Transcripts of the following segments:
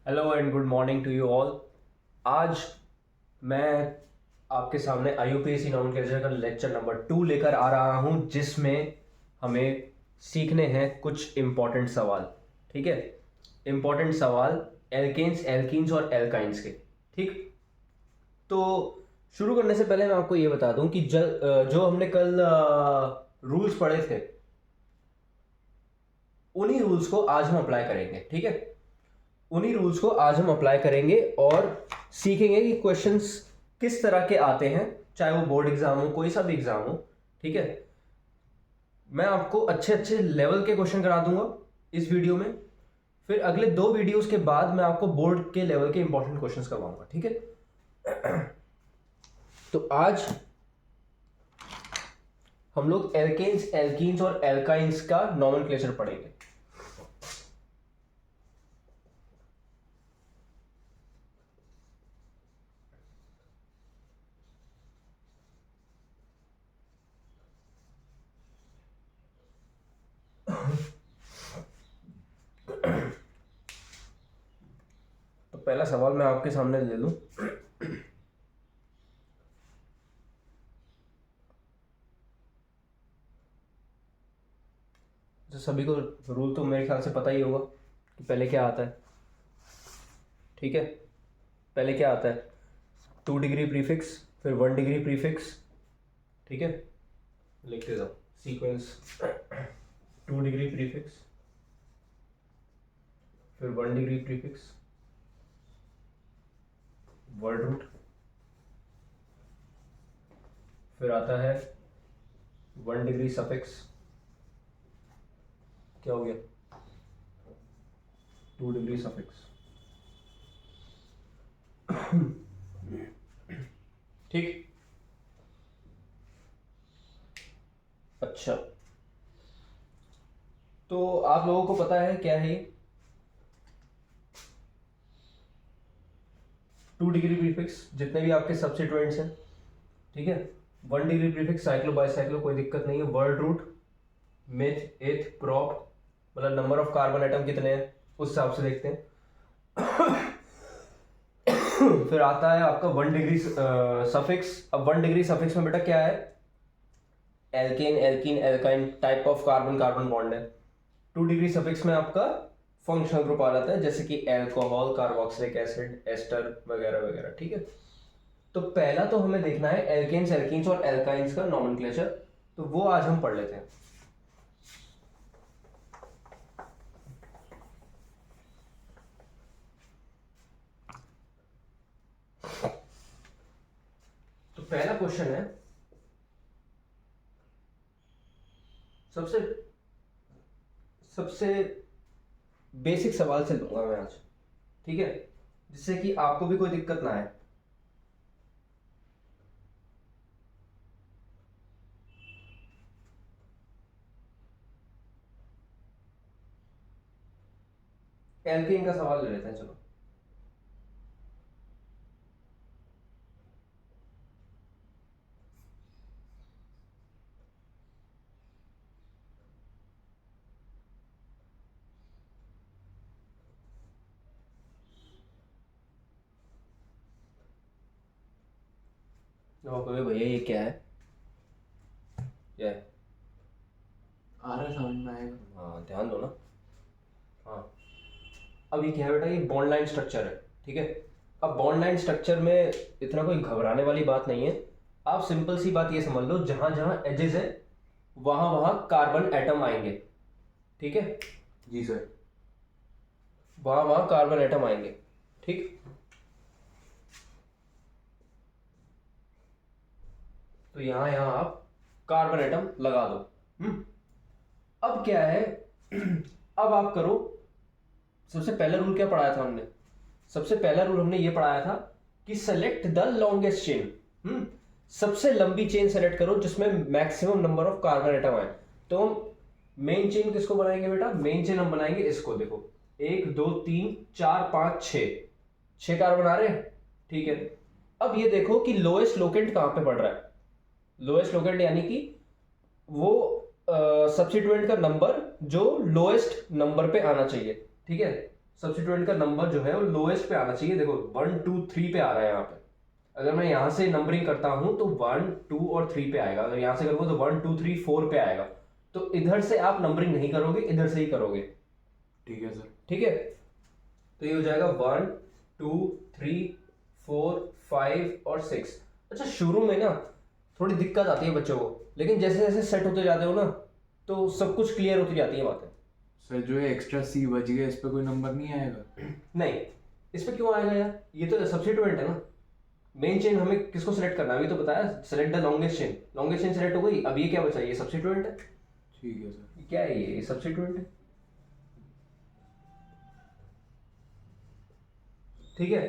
Hello and good morning to you all. आज मैं आपके सामने IUPAC नॉमेनक्लेचर का लेक्चर नंबर 2 लेकर आ रहा हूं, जिसमें हमें सीखने हैं कुछ इम्पोर्टेंट सवाल। ठीक है, इम्पोर्टेंट सवाल एल्केन्स, एल्कीन्स और एल्काइंस के। ठीक, तो शुरू करने से पहले मैं आपको ये बता दूं कि जो हमने कल रूल्स पढ़े थे, उन्हीं रूल्स को आज हम अप्लाई करेंगे। ठीक है, उन्हीं रूल्स को आज हम अप्लाई करेंगे और सीखेंगे कि क्वेश्चंस किस तरह के आते हैं, चाहे वो बोर्ड एग्जाम हो, कोई सा भी एग्जाम हो। ठीक है, मैं आपको अच्छे अच्छे लेवल के क्वेश्चन करा दूंगा इस वीडियो में। फिर अगले 2 वीडियोस के बाद मैं आपको बोर्ड के लेवल के इंपॉर्टेंट क्वेश्चंस करवाऊंगा। ठीक है, तो आज हम लोग एल्केन्स, एल्कीन्स और एल्काइंस का नॉमेनक्लेचर पढ़ेंगे। तो पहला सवाल मैं आपके सामने ले लूं। तो सभी को रूल तो मेरे ख्याल से पता ही होगा कि पहले क्या आता है। ठीक है, पहले क्या आता है? 2 डिग्री प्रीफिक्स, फिर 1 डिग्री प्रीफिक्स। ठीक है, लिखते जाओ सीक्वेंस। 2 डिग्री प्रीफिक्स, फिर 1 डिग्री प्रीफिक्स, वर्ड रूट, फिर आता है 1 डिग्री सफिक्स। क्या हो गया? 2 डिग्री सफिक्स। ठीक, अच्छा, तो आप लोगों को पता है क्या है ये 2 डिग्री प्रीफिक्स? जितने भी आपके सब्स्टिट्यूएंट्स हैं, ठीक है, 1 डिग्री प्रीफिक्स साइक्लो बाइसाइक्लो कोई दिक्कत नहीं है। वर्ड रूट, मिथ, एथ, प्रॉप, मतलब नंबर ऑफ कार्बन एटम कितने हैं उस हिसाब से देखते हैं। फिर आता है आपका 1 डिग्री सफिक्स। अब 1 डिग्री सफिक्स में बेटा क्या है? Alkane, alkene, alkyne type of carbon carbon bond है। 2 डिग्री सफिक्स में आपका फंक्शनल ग्रुप आ जाता है, जैसे कि एल्कोहल, कार्बोक्सिलिक एसिड, एस्टर वगैरह वगैरह। ठीक है, तो पहला तो हमें देखना है एल्केन्स, एल्कीन्स और एल्काइंस का नॉमेनक्लेचर, तो वो आज हम पढ़ लेते हैं। तो पहला क्वेश्चन है, सबसे सबसे बेसिक सवाल से लूंगा मैं आज। ठीक है, जिससे कि आपको भी कोई दिक्कत ना आए। एल्केन का सवाल ले लेते हैं, चलो। तो भैया ये क्या है? क्या है? आ रहा है, समझ में आएगा। हाँ, ध्यान दो ना। हाँ, अब ये क्या है बेटा? ये बॉन्ड लाइन स्ट्रक्चर है। ठीक है, अब बॉन्ड लाइन स्ट्रक्चर में इतना कोई घबराने वाली बात नहीं है। आप सिंपल सी बात ये समझ लो, जहां जहां एजेस है वहां वहां कार्बन एटम आएंगे। ठीक है, जी सर। वहां वहां कार्बन एटम आएंगे। ठीक, तो यहां यहां आप कार्बन एटम लगा दो। अब क्या है? अब आप करो, सबसे पहला रूल क्या पढ़ाया था हमने? सबसे पहला रूल हमने ये पढ़ाया था कि सेलेक्ट द लॉन्गेस्ट चेन। सबसे लंबी चेन सेलेक्ट करो जिसमें maximum number of carbon atom आए। तो मेन चेन किसको बनाएंगे बेटा? मेन चेन हम बनाएंगे इसको। देखो, 1 2 3 4 5 6 कार्बन आ रहे हैं। ठीक है, अब ये देखो कि लोएस्ट लोकेंट कहां पे पड़ रहा है। लोएस्ट लोकेंट यानी कि वो सब्स्टिट्यूएंट का नंबर जो लोएस्ट नंबर पे आना चाहिए। ठीक है, सब्स्टिट्यूएंट का नंबर जो है वो लोएस्ट पे आना चाहिए। देखो 1 2 3 पे आ रहा है यहाँ पे। अगर मैं यहाँ से नंबरिंग करता हूँ तो 1 2 और 3 पे आएगा। अगर यहाँ से करूँगा तो 1 2 3 4 पे आएगा। तो इधर से आप नंबरिंग नहीं करोगे, इधर से ही करोगे। ठीक है सर। ठीक है, तो ये हो जाएगा 1 2 3 4 5 और 6। अच्छा, शुरू में ना थोड़ी दिक्कत आती है बच्चों को, लेकिन जैसे जैसे सेट होते जाते हो ना तो सब कुछ क्लियर होती जाती है बातें। सर जो है एक्स्ट्रा सी बच गया, इस पे कोई नंबर नहीं आएगा? नहीं, इस पे क्यों आएगा यार, ये तो सब्स्टिट्यूएंट है ना। मेन चेन हमें किसको सिलेक्ट करना है, अभी तो बताया, select the longest chain. Longest chain select हो गई, अब ये क्या बचा, ये सब्स्टिट्यूएंट है। ठीक है सर। क्या है ये सब्स्टिट्यूएंट है। ठीक है,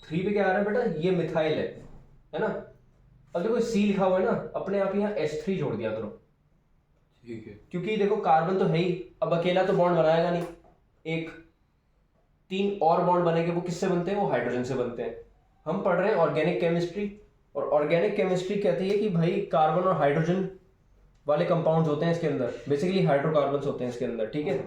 3 पे क्या आ रहा है बेटा, ये मिथाइल है ना। अब देखो सी लिखा हुआ है ना, अपने आप यहाँ H3 जोड़ दिया करो। ठीक है। क्योंकि देखो कार्बन तो है ही, अब अकेला तो बॉन्ड बनाएगा नहीं। एक 3 और बॉन्ड बनेंगे, वो किससे बनते हैं, वो हाइड्रोजन से बनते हैं। हम पढ़ रहे हैं ऑर्गेनिक केमिस्ट्री, और ऑर्गेनिक केमिस्ट्री कहती है कि भाई कार्बन और हाइड्रोजन वाले कंपाउंड्स होते हैं इसके अंदर, बेसिकली हाइड्रोकार्बन्स होते हैं इसके अंदर। ठीक है,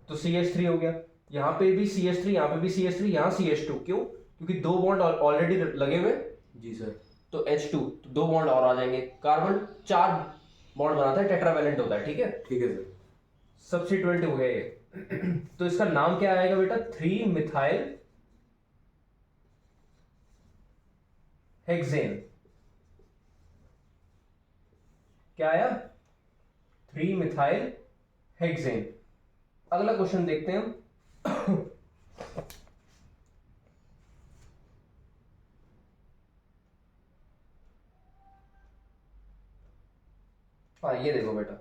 तो CH3 हो गया, यहाँ पे भी CH3, यहाँ पे भी CH3, यहाँ CH2। क्यों, क्योंकि 2 बॉन्ड ऑलरेडी लगे हुए। जी सर। तो H2, तो 2 बॉन्ड और आ जाएंगे। कार्बन 4 बॉन्ड बनाता है, टेट्रावैलेंट होता है। ठीक है, ठीक है सर। सब्स्टिट्यूएंट हो गया ये। तो इसका नाम क्या आएगा बेटा, 3 मिथाइल हेक्सेन। क्या आया, 3 मिथाइल हेक्सेन। अगला क्वेश्चन देखते हैं हम। हाँ, ये देखो बेटा,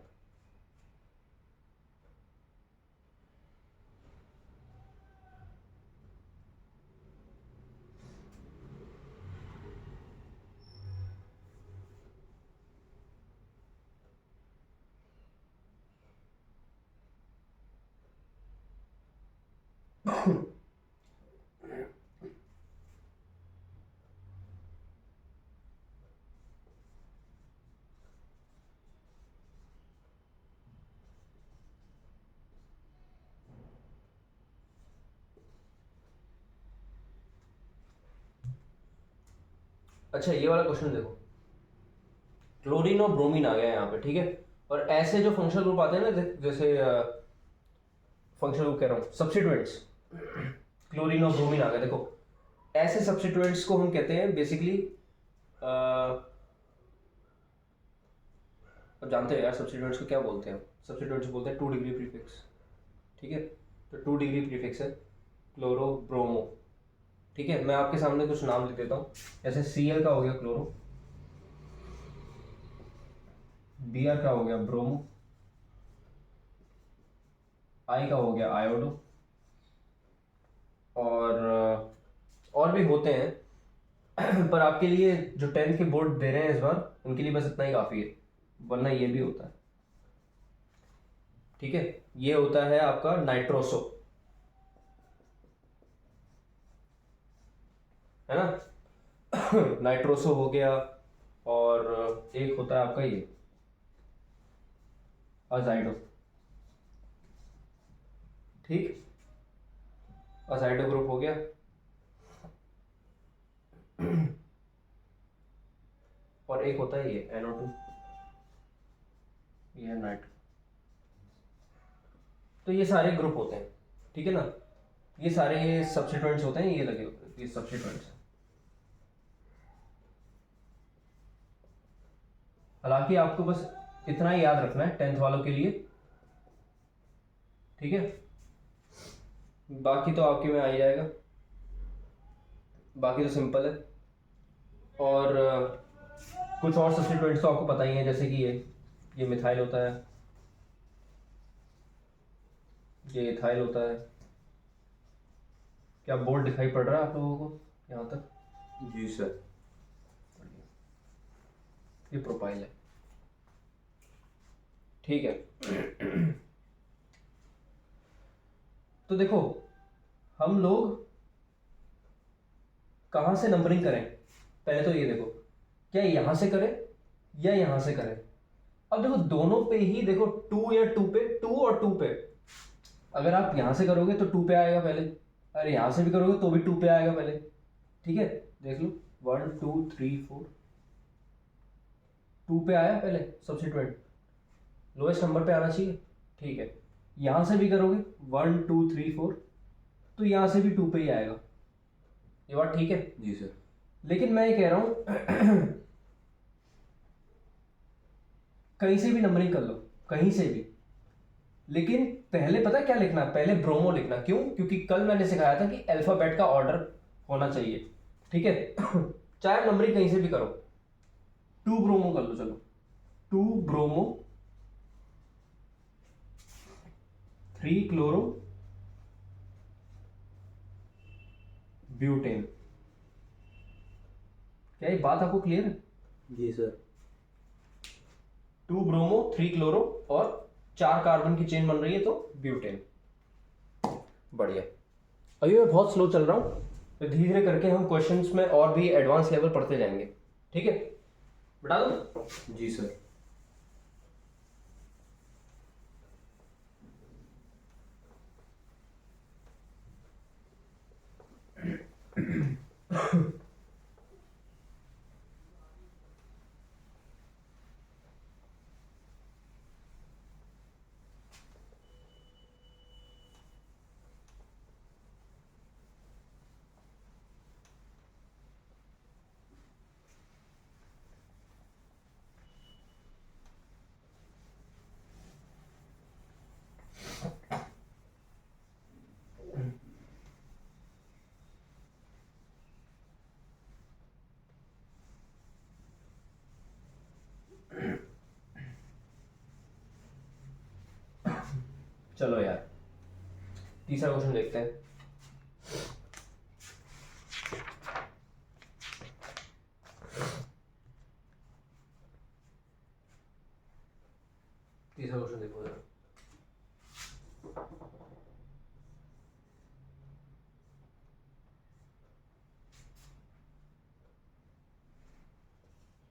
अच्छा ये वाला क्वेश्चन देखो, क्लोरीन और ब्रोमीन आ गया यहाँ पे। ठीक है, और ऐसे जो फंक्शनल ग्रुप आते हैं ना, जैसे फंक्शनल ग्रुप कह रहा हूँ, सब्स्टिट्यूएंट्स, क्लोरीन और ब्रोमीन आ गए। देखो ऐसे सब्स्टिट्यूएंट्स को हम कहते हैं बेसिकली, अब जानते हैं यार सब्स्टिट्यूएंट्स को क्या बोलते हैं। सब्स्टिट्यूएंट्स बोलते हैं 2 डिग्री प्रीफिक्स। ठीक है, तो 2 डिग्री प्रीफिक्स है क्लोरो ब्रोमो। ठीक है, मैं आपके सामने कुछ नाम लिख देता हूँ। जैसे Cl का हो गया क्लोरो, Br का हो गया ब्रोमो, I का हो गया आयोडो, और भी होते हैं। पर आपके लिए जो 10th के बोर्ड दे रहे हैं इस बार, उनके लिए बस इतना ही काफ़ी है, वरना ये भी होता है। ठीक है, ये होता है आपका नाइट्रोसो, है ना। नाइट्रोसो हो गया, और एक होता है आपका ये अजाइडो। ठीक, अजाइडो ग्रुप हो गया। और एक होता है ये NO2, ये है नाइट्रो। तो ये सारे ग्रुप होते हैं। ठीक है ना, ये सारे सब्स्टिट्यूएंट्स होते हैं, ये लगे होते हैं, ये सब्स्टिट्यूएंट्स। हालांकि आपको बस इतना ही याद रखना है 10th वालों के लिए। ठीक है, बाकी तो आपके में आ ही जाएगा, बाकी तो सिंपल है। और कुछ और सब्स्टिट्यूएंट्स तो आपको पता ही है, जैसे कि ये मिथाइल होता है, ये इथाइल होता है। क्या बोर्ड दिखाई पड़ रहा है आप लोगों को यहाँ तक? जी सर। ये प्रोपाइल है। ठीक है। तो देखो हम लोग कहां से नंबरिंग करें, पहले तो ये देखो, क्या यहां से करें या यहां से करें। अब देखो दोनों पे ही देखो 2 या 2 पे, 2 और 2 पे। अगर आप यहां से करोगे तो 2 पे आएगा पहले, अरे यहाँ से भी करोगे तो भी 2 पे आएगा पहले, ठीक है, देख लो 1 2 3 4, 2 पे आया पहले सब्सिट्यूएंट, लोएस्ट नंबर पे आना चाहिए, ठीक है। यहाँ से भी करोगे 1 2 3 4, तो यहाँ से भी 2 पे ही आएगा, ये बात ठीक है। जी सर। लेकिन मैं ये कह रहा हूँ कहीं से भी नंबरिंग कर लो, कहीं से भी, लेकिन पहले पता है क्या लिखना है, पहले ब्रोमो लिखना। क्यों? क्योंकि कल मैंने सिखाया था कि अल्फाबेट का ऑर्डर होना चाहिए, ठीक है। चाहे नंबरिंग कहीं से भी करो, 2 ब्रोमो कर लो, चलो 2 ब्रोमो 3 क्लोरो ब्यूटेन। क्या ये बात आपको क्लियर है? जी सर। 2 ब्रोमो 3 क्लोरो और 4 कार्बन की चेन बन रही है तो ब्यूटेन। बढ़िया। अभी मैं बहुत स्लो चल रहा हूँ, तो धीरे धीरे करके हम क्वेश्चंस में और भी एडवांस लेवल पढ़ते जाएंगे, ठीक है। बता दो। जी सर। चलो यार, तीसरा क्वेश्चन देखते हैं। तीसरा क्वेश्चन देखो जरा।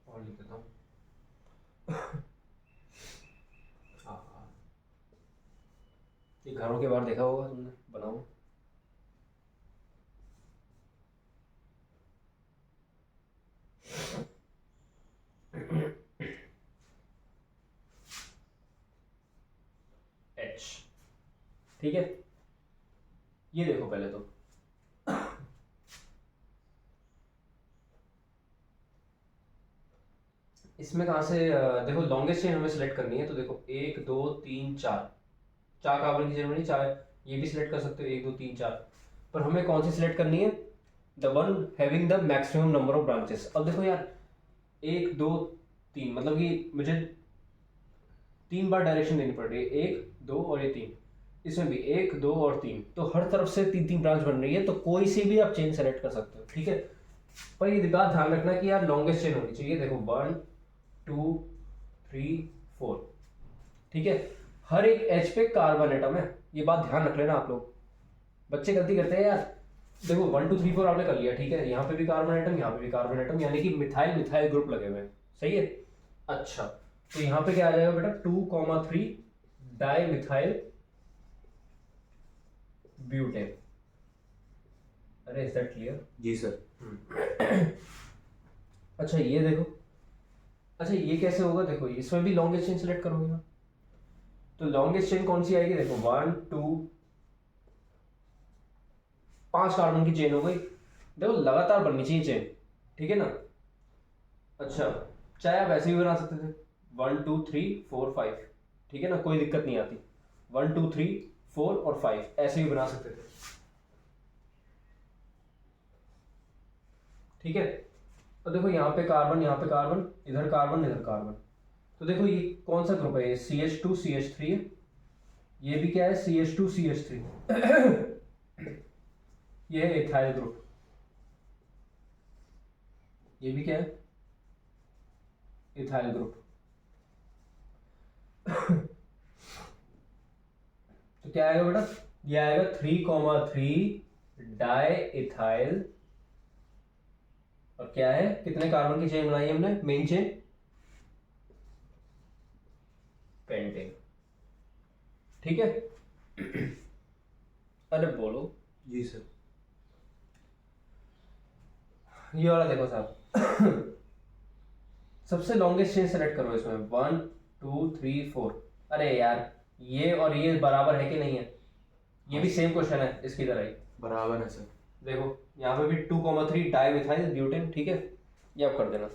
और लिख देता हूँ। हाँ, ये घरों के बाहर देखा होगा तुमने, बनाओ। एच, ठीक है। ये देखो पहले तो इसमें कहाँ से देखो लॉन्गेस्ट चेन हमें सेलेक्ट करनी है, तो देखो 1 2 3 4, 4 कार्बन की चेन बनी, चाहे ये भी सिलेक्ट कर सकते हो 1 2 3 4, पर हमें कौन सी सिलेक्ट करनी है? The one having the maximum number of branches. अब देखो यार 1 2 3, मतलब कि मुझे 3 बार डायरेक्शन देनी पड़ रही है, 1 2 और ये 3, इसमें भी 1 2 और 3, तो हर तरफ से 3 ब्रांच बन रही है, तो कोई सी भी आप चेन सेलेक्ट कर सकते हो, ठीक है। पर ये बात ध्यान रखना कि यार लॉन्गेस्ट चेन होनी चाहिए। देखो 1 2 3 4, ठीक है। हर एक एच पे कार्बन एटम है, ये बात ध्यान रख लेना आप लोग। बच्चे गलती करते हैं यार। देखो 1 2 3 4 आपने कर लिया, ठीक है, यहाँ पे भी कार्बन एटम, यहाँ पे भी कार्बन एटम, यानी कि मिथाइल मिथाइल ग्रुप लगे हुए हैं, सही है। अच्छा, तो यहाँ पे क्या आ जाएगा बेटा? 2,3 डाई मिथाइल ब्यूटेन। अरे इज दैट क्लियर? जी सर। अच्छा ये देखो, अच्छा ये कैसे होगा? देखो इसमें भी लॉन्गेस्ट चेन सेलेक्ट करोगे ना, तो लॉन्गेस्ट चेन कौन सी आएगी? देखो 1 2 5 कार्बन की चेन हो गई। देखो लगातार बननी चाहिए चेन, ठीक है ना। अच्छा, चाहे आप ऐसे भी बना सकते थे 1 2 3 4 5, ठीक है ना, कोई दिक्कत नहीं आती। 1 2 3 4 और 5 ऐसे भी बना सकते थे, ठीक है। तो देखो यहाँ पे कार्बन, यहाँ पे कार्बन, इधर कार्बन, इधर कार्बन, तो देखो ये कौन सा ग्रुप है? ये CH2 CH3 है, ये भी क्या है? CH2 CH3। ये है इथाइल ग्रुप, ये भी क्या है? Ethyl group. तो क्या आएगा बेटा? ये आएगा 3,3 डाई इथाइल, और क्या है? कितने कार्बन की चेन बनाई है हमने? मेन चेन पेंटेन, ठीक है। अरे बोलो, जी सर। ये वाला देखो साहब। सबसे लॉन्गेस्ट चेन सेलेक्ट करो इसमें, 1 2 3 4। अरे यार, ये और ये बराबर है कि नहीं है? ये भी सेम क्वेश्चन है इसकी तरह ही। बराबर है सर। देखो यहाँ पे भी 2,3 डाई मिथाइल ब्यूटेन, ठीक है, ये आप कर देना।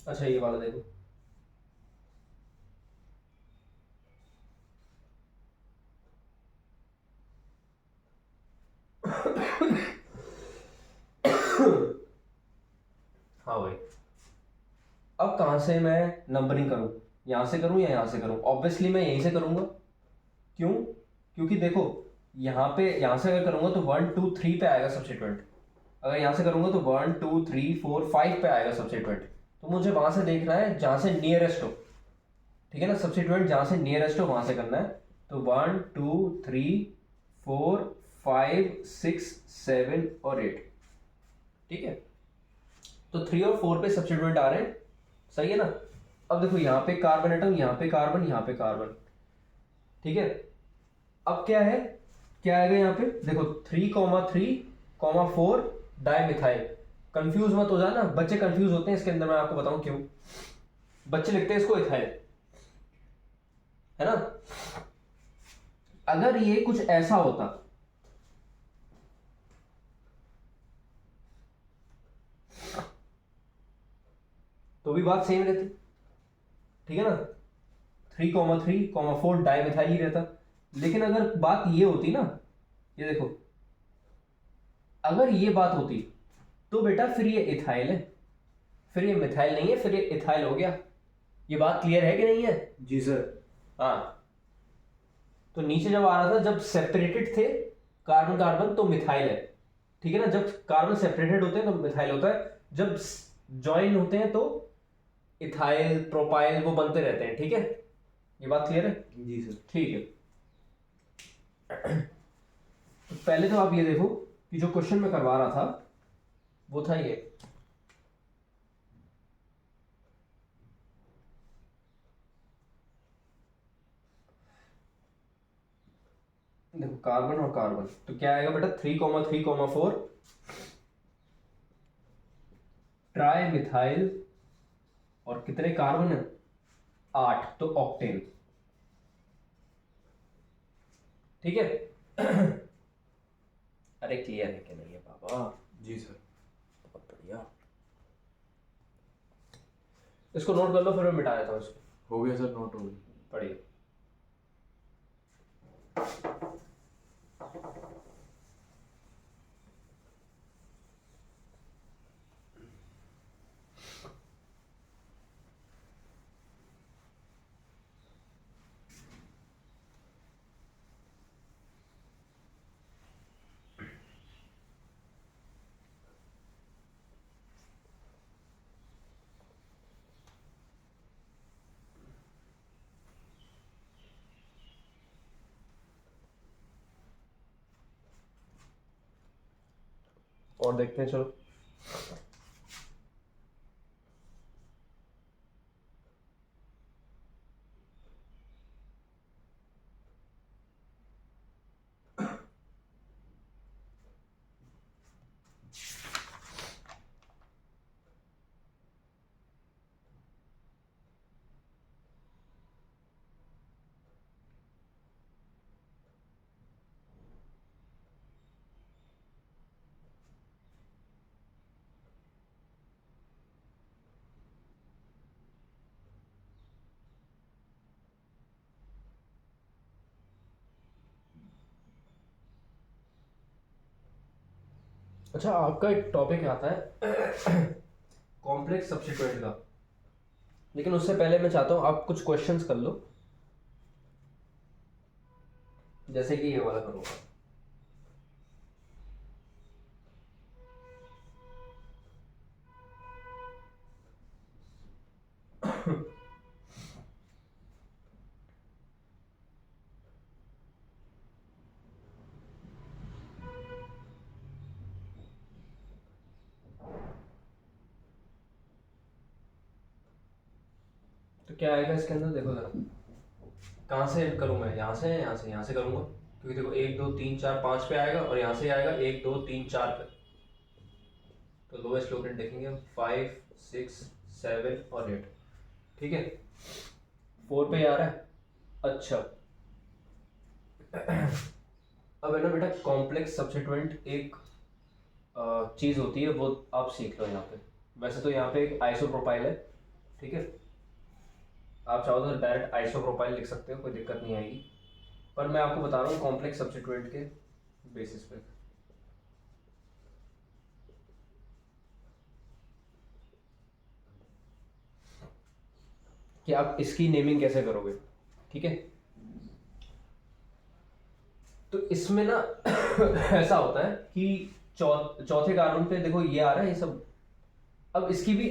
अच्छा ये वाला देखो। हाँ भाई, अब कहाँ से मैं नंबरिंग करूँ? यहाँ से करूँ या यहाँ से करूँ? ऑब्वियसली मैं यहीं से करूँगा। क्यों? क्योंकि देखो यहाँ से अगर करूँगा तो 1 2 3 पे आएगा सब्सिट्यूएंट। अगर यहाँ से करूँगा तो 1 2 3 4 5 पे आएगा सब्सिट्यूएंट। तो मुझे वहाँ से देखना है जहाँ से नियरेस्ट हो, ठीक है ना? सब्सिट्यूएंट जहाँ से नियरेस्ट हो वहाँ से करना है। तो 1 2 3 4 5 6 7 और 8, ठीक है? तो 3 और 4 पे सब्सिट्यूएंट आ रहे हैं, सही है ना? अब देखो यहाँ पे कार्बन एटम, यहाँ पे कार्बन, यहाँ पे कार्बन, ठीक है? अब क्या है, क्या आएगा यहाँ पे? देखो 3,3,4 डाई मिथाइल। कंफ्यूज मत हो जाना, बच्चे कंफ्यूज होते हैं इसके अंदर, मैं आपको बताऊं क्यों। बच्चे लिखते हैं इसको इथाइल, है ना? अगर ये कुछ ऐसा होता, तो भी बात सेम रहती, ठीक है ना? 3,3,4 डाई मिथाइल ही रहता। लेकिन अगर बात ये होती ना, ये देखो, अगर ये बात होती तो बेटा फिर ये इथाइल है, फिर ये मिथाइल नहीं है, फिर ये इथाइल हो गया। ये बात क्लियर है कि नहीं है? जी सर। हाँ, तो नीचे जब आ रहा था, जब सेपरेटेड थे कार्बन कार्बन तो मिथाइल है, ठीक है ना? जब कार्बन सेपरेटेड होते हैं तो मिथाइल होता है, जब ज्वाइन होते हैं तो इथाइल प्रोपाइल वो बनते रहते हैं, ठीक है? ये बात क्लियर है? जी सर। ठीक है। तो पहले तो आप ये देखो कि जो क्वेश्चन मैं करवा रहा था वो था ये, देखो कार्बन और कार्बन, तो क्या आएगा बेटा? 3,3,4 ट्राई मिथाइल, और कितने कार्बन है? 8, तो ऑक्टेन, ठीक है? अरे क्लियर है कि नहीं है बाबा? जी सर। बहुत बढ़िया। इसको नोट कर लो, फिर मैं मिटा देता हूँ इसको। हो गया सर, नोट हो गया। पढ़िए। और देखते हैं, चलो। अच्छा, आपका एक टॉपिक आता है कॉम्प्लेक्स सब्स्टिट्यूएंट का, लेकिन उससे पहले मैं चाहता हूँ आप कुछ क्वेश्चंस कर लो, जैसे कि ये वाला करूँगा। तो क्या आएगा इसके अंदर, देखो जरा, कहाँ से करूँ मैं, यहाँ से, यहाँ से करूँगा, क्योंकि देखो 1 2 3 4 5 पे आएगा और यहाँ से आएगा 1 2 3 4 पे। तो लोएस्ट लोकेट देखेंगे हम 5 6 7 और 8, ठीक है, 4 पे आ रहा है। अच्छा अब है ना बेटा, कॉम्प्लेक्स सब्स्टिट्यूएंट एक चीज़ होती है, वो आप सीख लो यहाँ पे। वैसे तो यहाँ पे एक आइसोप्रोपाइल है, ठीक है, आप चाहो तो डायरेक्ट आइसोप्रोपाइल लिख सकते हो, कोई दिक्कत नहीं आएगी, पर मैं आपको बता रहा हूँ कॉम्प्लेक्स सब्स्टिट्यूएंट के बेसिस पे। कि आप इसकी नेमिंग कैसे करोगे, ठीक है। तो इसमें ना ऐसा होता है कि चौथे कार्बन पे देखो ये आ रहा है ये सब, अब इसकी भी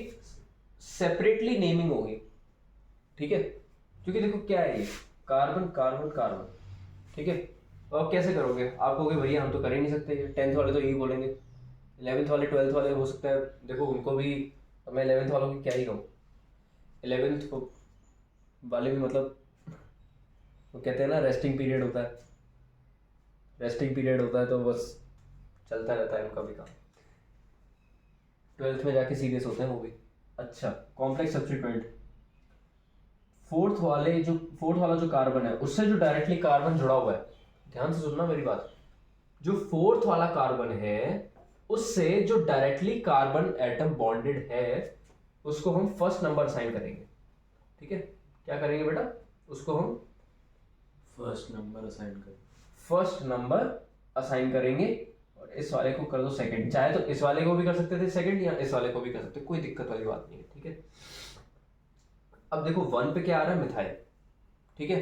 सेपरेटली नेमिंग होगी, ठीक है, क्योंकि देखो क्या है ये कार्बन कार्बन कार्बन, ठीक है। तो आप कैसे करोगे, आप कहोगे भैया हम तो कर ही नहीं सकते, 10th वाले तो यही बोलेंगे, 11th वाले 12th वाले हो सकता है, देखो उनको भी, अब मैं 11th वालों की क्या ही कहूँ, 11th वाले भी मतलब वो कहते हैं ना रेस्टिंग पीरियड होता है, रेस्टिंग पीरियड होता है तो बस चलता रहता है उनका भी काम, 12th में जाके सीरियस होते हैं वो भी। अच्छा कॉम्प्लेक्स सब्स्टिट्यूएंट, फोर्थ वाला जो कार्बन है उससे जो डायरेक्टली कार्बन जुड़ा हुआ है, ध्यान से सुनना मेरी बात, जो फोर्थ वाला कार्बन है उससे जो डायरेक्टली कार्बन एटम बॉन्डेड है उसको हम फर्स्ट नंबर असाइन करेंगे, ठीक है। क्या करेंगे बेटा, उसको हम फर्स्ट नंबर असाइन कर। फर्स्ट नंबर असाइन करेंगे, और इस वाले को कर दो सेकंड, चाहे तो इस वाले को भी कर सकते थे सेकंड, या इस वाले को भी कर सकते, कोई दिक्कत वाली बात नहीं है, ठीक है। अब देखो 1 पे क्या आ रहा है, मिथाइल, ठीक है।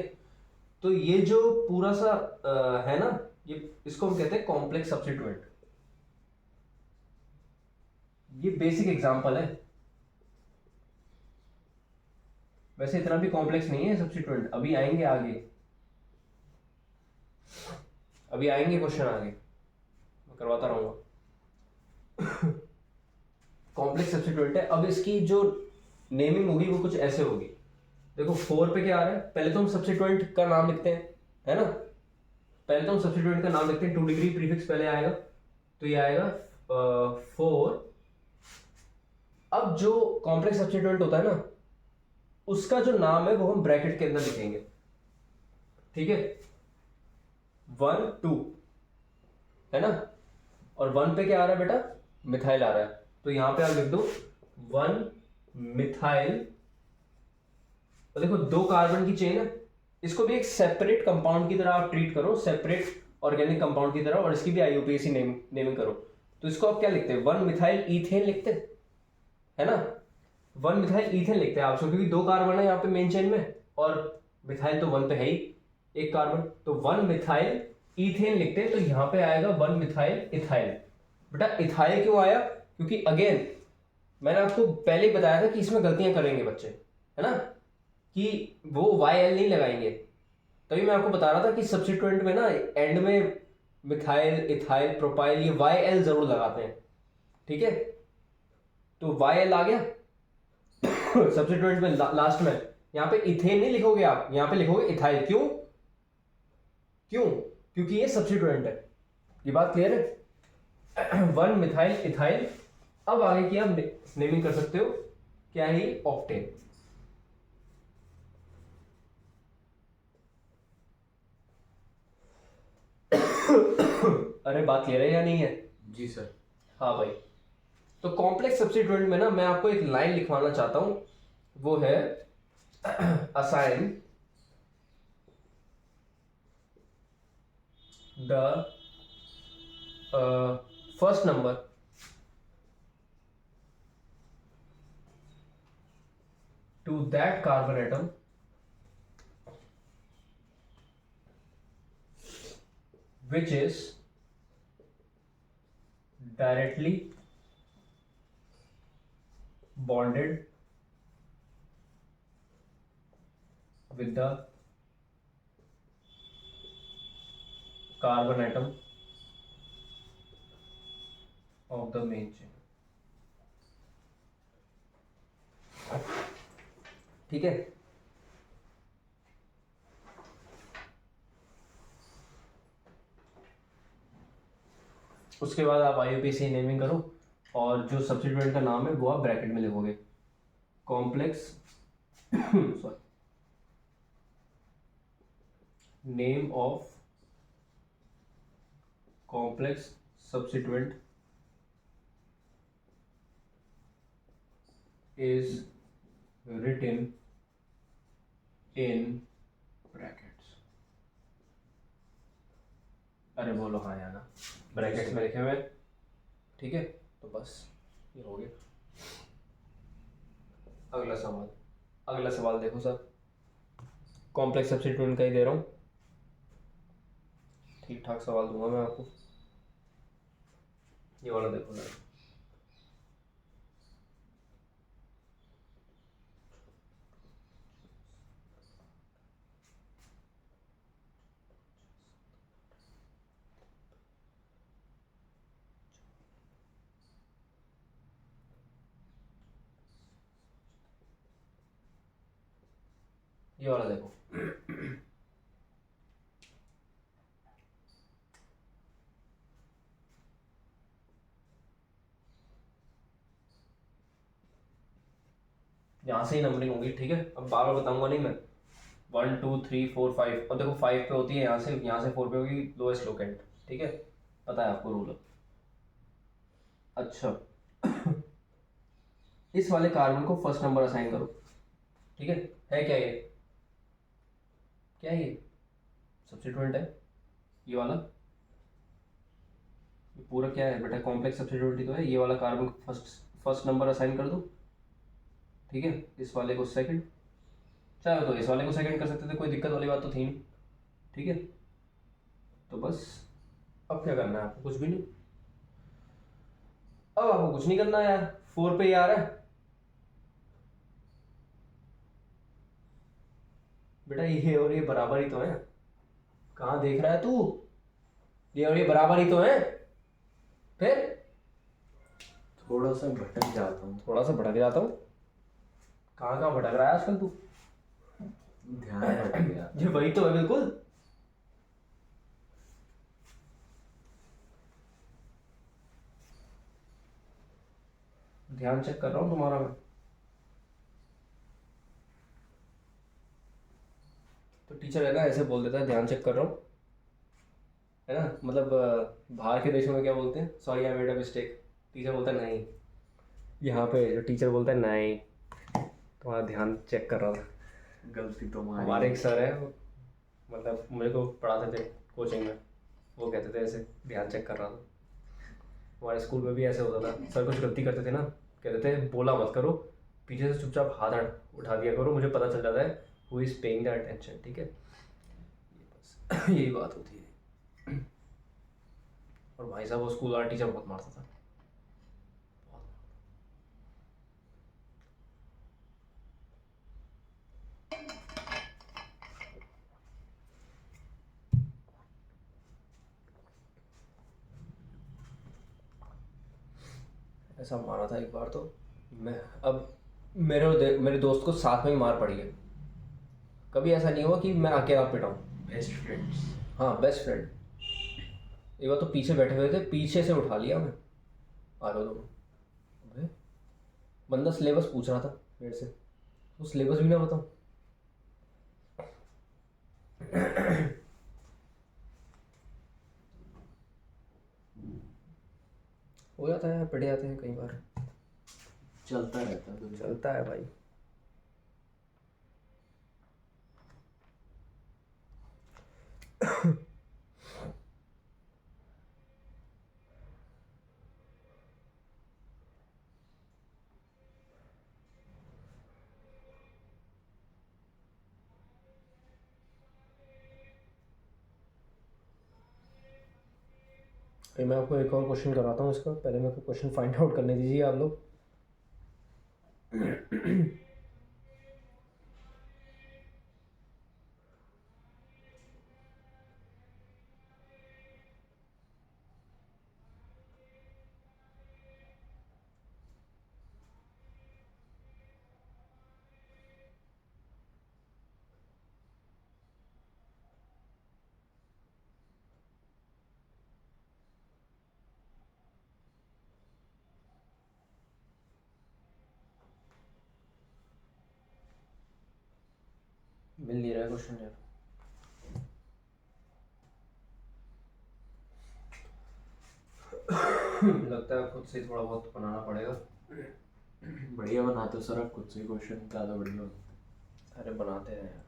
तो ये जो पूरा सा है ना, ये इसको हम कहते हैं कॉम्प्लेक्स सब्स्टिट्यूएंट, ये बेसिक एग्जांपल है, वैसे इतना भी कॉम्प्लेक्स नहीं है सब्स्टिट्यूएंट, अभी आएंगे आगे, अभी आएंगे क्वेश्चन आगे, मैं करवाता रहूंगा। कॉम्प्लेक्स सब्स्टिट्यूएंट है, अब इसकी जो नेमिंग होगी वो कुछ ऐसे होगी, देखो 4 पे क्या आ रहा है, पहले तो हम सब्स्टिट्यूएंट का नाम लिखते हैं, है ना, पहले तो हम सब्स्टिट्यूएंट का नाम लिखते हैं, 2 डिग्री प्रीफिक्स पहले आएगा, तो ये आएगा 4। अब जो कॉम्प्लेक्स सब्स्टिट्यूएंट होता है ना उसका जो नाम है वो हम ब्रैकेट के अंदर लिखेंगे, ठीक है, 1 2, है ना, और 1 पे क्या आ रहा है बेटा, मिथाइल आ रहा है, तो यहां पे आप लिख दो 1 मिथाइल, तो देखो 2 कार्बन की चेन है, इसको भी एक सेपरेट कंपाउंड की तरह आप ट्रीट करो, सेपरेट ऑर्गेनिक कंपाउंड की तरह, और इसकी भी आईयूपीएसी नेमिंग करो। तो इसको आप क्या लिखते हैं, 1 मिथाइल ईथेन लिखते हैं, है ना, 1 मिथाइल ईथेन लिखते हैं आप, क्योंकि 2 कार्बन है यहाँ पे मेन चेन में, और मिथाइल तो 1 पे है ही एक कार्बन, तो 1 मिथाइल ईथेन लिखते हैं, तो यहाँ पे आएगा 1 मिथाइल इथाइल। बेटा इथाइल क्यों आया, क्योंकि अगेन मैंने आपको पहले ही बताया था कि इसमें गलतियां करेंगे बच्चे, है ना, कि वो YL नहीं लगाएंगे, तभी मैं आपको बता रहा था कि सब्स्टिट्यूएंट में ना एंड में मिथाइल इथाइल प्रोपाइल ये YL जरूर लगाते हैं, ठीक है। तो YL आ गया सब्स्टिट्यूएंट में लास्ट में, यहाँ पे इथेन नहीं लिखोगे आप, यहाँ पे लिखोगे इथाइल, क्यों क्यों, क्योंकि ये सब्स्टिट्यूएंट है, ये बात क्लियर है। 1 मिथाइल इथाइल, अब आगे की आप नेमिंग कर सकते हो, क्या है, ऑक्टेन। अरे बात क्लियर है या नहीं है? जी सर। हाँ भाई, तो कॉम्प्लेक्स सब्स्टिट्यूएंट में ना मैं आपको एक लाइन लिखवाना चाहता हूं, वो है assign the first number two that carbon atom which is directly bonded with the carbon atom of the main chain, ठीक है। उसके बाद आप IUPAC नेमिंग करो और जो सब्स्टिट्यूएंट का नाम है वो आप ब्रैकेट में लिखोगे, complex sorry name of complex substituent is written in brackets। अरे बोलो हाँ या ना, ब्रैकेट्स में लिखे हुए, ठीक है। तो बस ये हो गया। अगला सवाल देखो सर, कॉम्प्लेक्स सब्स्टिट्यूएंट का ही दे रहा हूँ, ठीक ठाक सवाल दूंगा मैं आपको। ये वाला देखो ना, ये वाला देखो। यहाँ से ही नंबरिंग होगी, ठीक है। अब बार बार बताऊंगा नहीं मैं, 1 2 3 4 5, और देखो 5 पे होती है यहाँ से 4 पे होगी लोएस्ट लोकेंट, ठीक है, पता है आपको रूल। अच्छा इस वाले कार्बन को फर्स्ट नंबर असाइन करो, ठीक है क्या ये, क्या है ये सब्स्टिट्यूएंट है ये वाला, ये पूरा क्या है बेटा, कॉम्प्लेक्स सब्स्टिट्यूएंट ही तो है। ये वाला कार्बन फर्स्ट नंबर असाइन कर दो, ठीक है। इस वाले को सेकंड, चाहे तो इस वाले को सेकंड कर सकते थे, कोई दिक्कत वाली बात तो थी नहीं, ठीक है। तो बस अब क्या करना है आपको, कुछ भी नहीं, अब आपको कुछ नहीं करना है यार, 4 पे ही आ रहा है बेटा, ये और ये बराबर ही तो है, कहाँ देख रहा है तू, ये और ये बराबर ही तो है। फिर थोड़ा सा भटक जाता हूँ। थोड़ा सा भटक जाता हूँ, कहाँ कहाँ भटक रहा है आजकल तू, ध्यान हट गया। ये वही तो है बिल्कुल। ध्यान चेक कर रहा हूँ तुम्हारा मैं, तो टीचर है ना ऐसे बोल देता है ध्यान चेक कर रहा हूँ, है ना, मतलब बाहर के देशों में क्या बोलते हैं, sorry I made a mistake, teacher बोलता है नहीं, यहाँ पे जो टीचर बोलता है नहीं तुम्हारा ध्यान चेक कर रहा था। गलती तो हमारी। हमारे एक सर है, मतलब मेरे को पढ़ाते थे कोचिंग में, वो कहते थे ऐसे ध्यान चेक कर रहा था। हमारे स्कूल में भी ऐसे होता था, सर कुछ गलती करते थे ना, कहते थे बोला मत करो, पीछे से चुपचाप हाथ उठा दिया करो, मुझे पता चल जाता है who is paying the attention, ठीक है। ये बस यही बात होती है। और भाई साहब वो स्कूल वाला टीचर बहुत मारता था, ऐसा मारा था एक बार तो मैं, अब मेरे दोस्त को साथ में ही मार पड़ी है, कभी ऐसा नहीं हुआ कि मैं अकेला पिटाऊँ। Best friends. हाँ बेस्ट फ्रेंड, एक बार तो पीछे बैठे हुए थे, पीछे से उठा लिया मैं, आ जाओ दोनों। अबे बंदा सिलेबस पूछ रहा था मेरे से, वो सिलेबस भी ना बताऊँ। हो जाता है, पढ़ जाते हैं कई बार, चलता रहता है दुनिया। चलता है भाई। फिर मैं आपको एक और क्वेश्चन कराता हूँ इसका, पहले मेरे को क्वेश्चन फाइंड आउट करने दीजिए आप लोग। मिल नहीं रहा है क्वेश्चन यार। लगता है खुद से ही थोड़ा बहुत बनाना पड़ेगा। बढ़िया बनाते हो सर आप खुद से, क्वेश्चन ज़्यादा बढ़िया होता है। अरे बनाते हैं यार।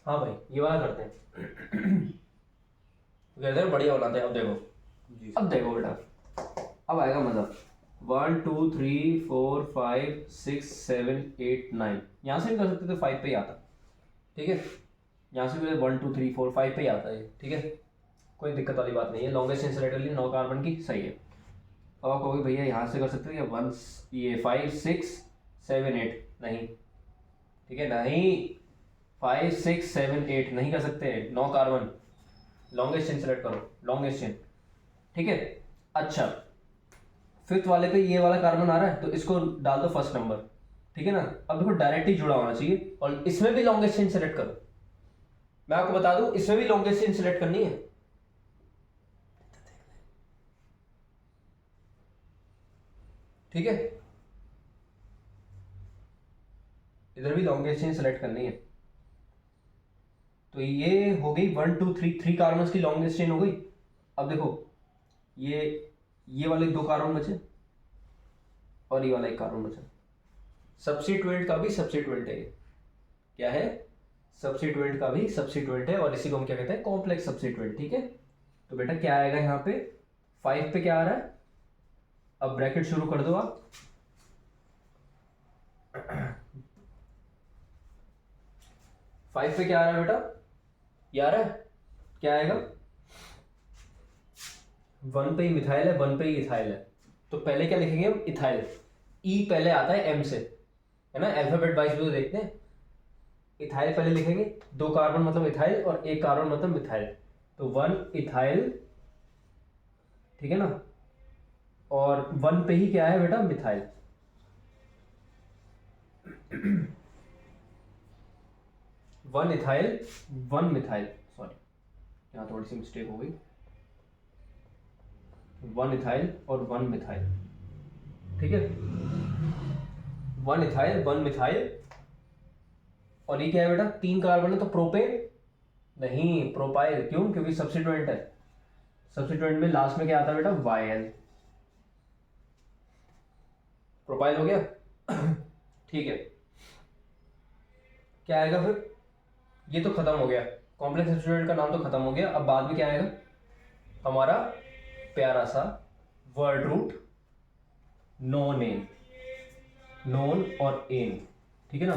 हाँ भाई ये वाला करते हैं। कहते हैं बढ़िया बनाते हैं। अब देखो, जी अब देखो बेटा, अब आएगा मजा। 1 2 3 4 5 6 7 8 9, यहाँ से भी कर सकते थे, 5 पे ही आता। ठीक है, यहाँ से भी 1 2 3 4 5 पे ही आता है। ठीक है, कोई दिक्कत वाली बात नहीं है। लॉन्गेस्ट इंसुलेट कर ली 9 कार्बन की, सही है। अब आप कहोगे भैया यहाँ से कर सकते थे 1 ये 5 6 7 8, नहीं। ठीक है, नहीं 5 6 7 8 नहीं कर सकते। 9 कार्बन, लॉन्गेस्ट चेन सेलेक्ट करो, लॉन्गेस्ट चेन। ठीक है, अच्छा फिफ्थ वाले पे ये वाला कार्बन आ रहा है तो इसको डाल दो फर्स्ट नंबर। ठीक है ना, अब देखो डायरेक्ट ही जुड़ा होना चाहिए, और इसमें भी लॉन्गेस्ट चेन सेलेक्ट करो। मैं आपको बता दूं इसमें भी लॉन्गेस्ट चेन सेलेक्ट करनी है। ठीक है, इधर भी लॉन्गेस्ट चेन सेलेक्ट करनी है। तो ये हो गई 1 2 3 3 कार्बन की लॉन्गेस्ट चेन हो गई। अब देखो ये वाले 2 कार्बन बचे और ये वाला 1 कार्बन बचा। सब्स्टिट्यूएंट का भी सब्स्टिट्यूएंट है ये। क्या है? सब्स्टिट्यूएंट का भी सब्स्टिट्यूएंट है, और इसी को हम क्या कहते हैं? Complex substituent. ठीक है, तो बेटा क्या आएगा यहाँ पे? 5 पे क्या आ रहा है? अब ब्रैकेट शुरू कर दो आप। फाइव पे क्या आ रहा है बेटा? ये आ रहा है, क्या आएगा? 1 पे ही मिथाइल है, 1 पे ही इथाइल है। तो पहले क्या लिखेंगे हम? इथाइल। ई पहले आता है एम से, है ना, अल्फाबेट वाइज भी तो देखते हैं। इथाइल पहले लिखेंगे, 2 कार्बन मतलब इथाइल और 1 कार्बन मतलब मिथाइल, तो 1 इथाइल। ठीक है ना, और 1 पे ही क्या है बेटा? मिथाइल। 1 इथाइल 1 मिथाइल, सॉरी यहाँ थोड़ी सी मिस्टेक हो गई। 1 इथाइल और 1 मिथाइल। ठीक है, 1 इथाइल 1 मिथाइल। और ये क्या है बेटा? 3 कार्बन है तो प्रोपेन नहीं, प्रोपाइल। क्यों? क्योंकि सब्स्टिट्यूएंट है। सब्स्टिट्यूएंट में लास्ट में क्या आता है बेटा? वायल। प्रोपाइल हो गया। ठीक है, क्या आएगा फिर? ये तो खत्म हो गया, कॉम्प्लेक्स सब्स्टिट्यूएंट का नाम तो खत्म हो गया। अब बाद में क्या आएगा? हमारा प्यारा सा word root non ane, non और एन। ठीक है ना,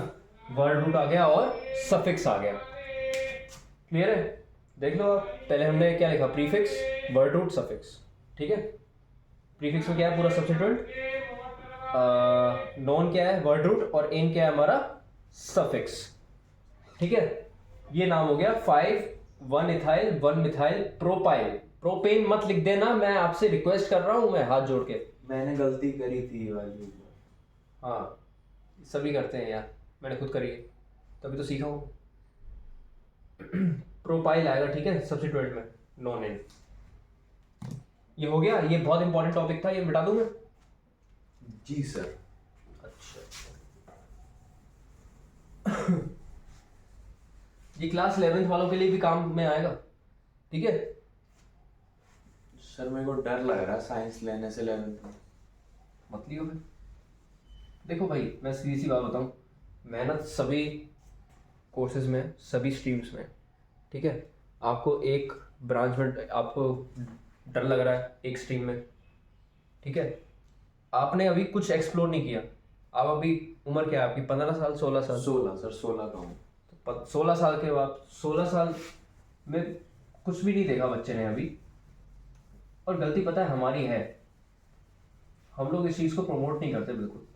वर्ड रूट आ गया और सफिक्स आ गया। क्लियर है? देख लो आप, पहले हमने क्या लिखा? Prefix, word root, suffix. ठीक है, प्रीफिक्स में क्या है? पूरा सब्स्टिट्यूएंट। नोन क्या है? वर्ड रूट, और एन क्या है? हमारा सफिक्स। ठीक है, ये नाम हो गया 5 1 इथाइल 1 मिथाइल प्रोपाइल। प्रोपेन मत लिख देना, मैं आपसे रिक्वेस्ट कर रहा हूं, मैं हाथ जोड़ के। मैंने गलती करी थी ये वाली। हाँ, सभी करते हैं यार, मैंने खुद करी है, तभी तो सीखा हूँ। प्रोपाइल आएगा, ठीक है, सब्स्टिट्यूएंट में नॉन एन। ये हो गया, ये बहुत इंपॉर्टेंट टॉपिक था, ये मिटा दूं मैं? जी सर। अच्छा। ये क्लास 11th वालों के लिए भी काम में आएगा। ठीक है सर मेरे को डर लग रहा है साइंस लेने से 11th में। मत लियो फिर। देखो भाई, मैं सीधी सी बात बताऊं, मेहनत सभी कोर्सेज में, सभी स्ट्रीम्स में। ठीक है, आपको एक ब्रांच में आपको डर लग रहा है, एक स्ट्रीम में। ठीक है, आपने अभी कुछ एक्सप्लोर नहीं किया। आप अभी, उम्र क्या है आपकी? 15 साल, 16 साल? 16 सर, 16 का हूँ। 16 साल के बाद, 16 साल में कुछ भी नहीं देखा बच्चे ने अभी। और गलती पता है हमारी है, हम लोग इस चीज़ को प्रमोट नहीं करते बिल्कुल।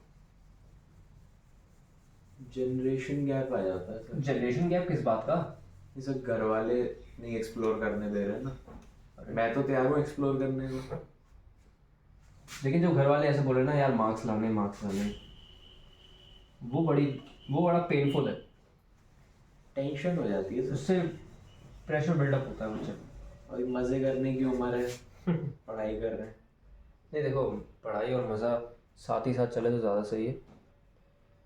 जनरेशन गैप आ जाता है सर। जनरेशन गैप किस बात का? ये सब घर वाले नहीं एक्सप्लोर करने दे रहे ना। मैं तो तैयार हूँ एक्सप्लोर करने को। लेकिन जो घर वाले ऐसे बोले ना यार मार्क्स लाने, वो बड़ा पेनफुल है। टेंशन हो जाती है सर। उससे प्रेशर बिल्डअप होता है मुझे। और मजे करने की उम्र है, पढ़ाई कर रहे हैं। नहीं देखो, पढ़ाई और मज़ा साथ ही साथ चले तो ज़्यादा सही है।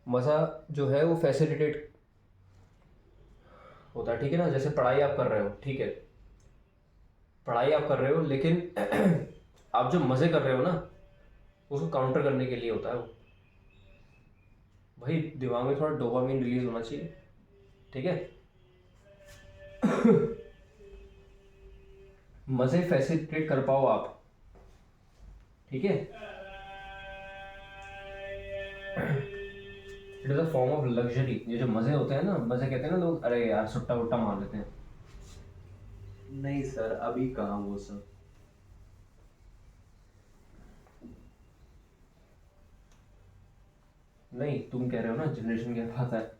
मज़ा जो है वो फैसिलिटेट होता है, ठीक है ना। जैसे पढ़ाई आप कर रहे हो, ठीक है, पढ़ाई आप कर रहे हो, लेकिन आप जो मज़े कर रहे हो ना उसको काउंटर करने के लिए होता है वो। भाई दिमाग में थोड़ा डोपामिन रिलीज होना चाहिए, ठीक है। मज़े फैसिलिटेट कर पाओ आप, ठीक है। It is a form of luxury. ये जो मज़े होते हैं ना, मज़े कहते हैं ना लोग, अरे यार सुट्टा वुट्टा मार लेते हैं। नहीं सर, अभी कहाँ वो सब। नहीं, तुम कह रहे हो ना जनरेशन गैप आता है।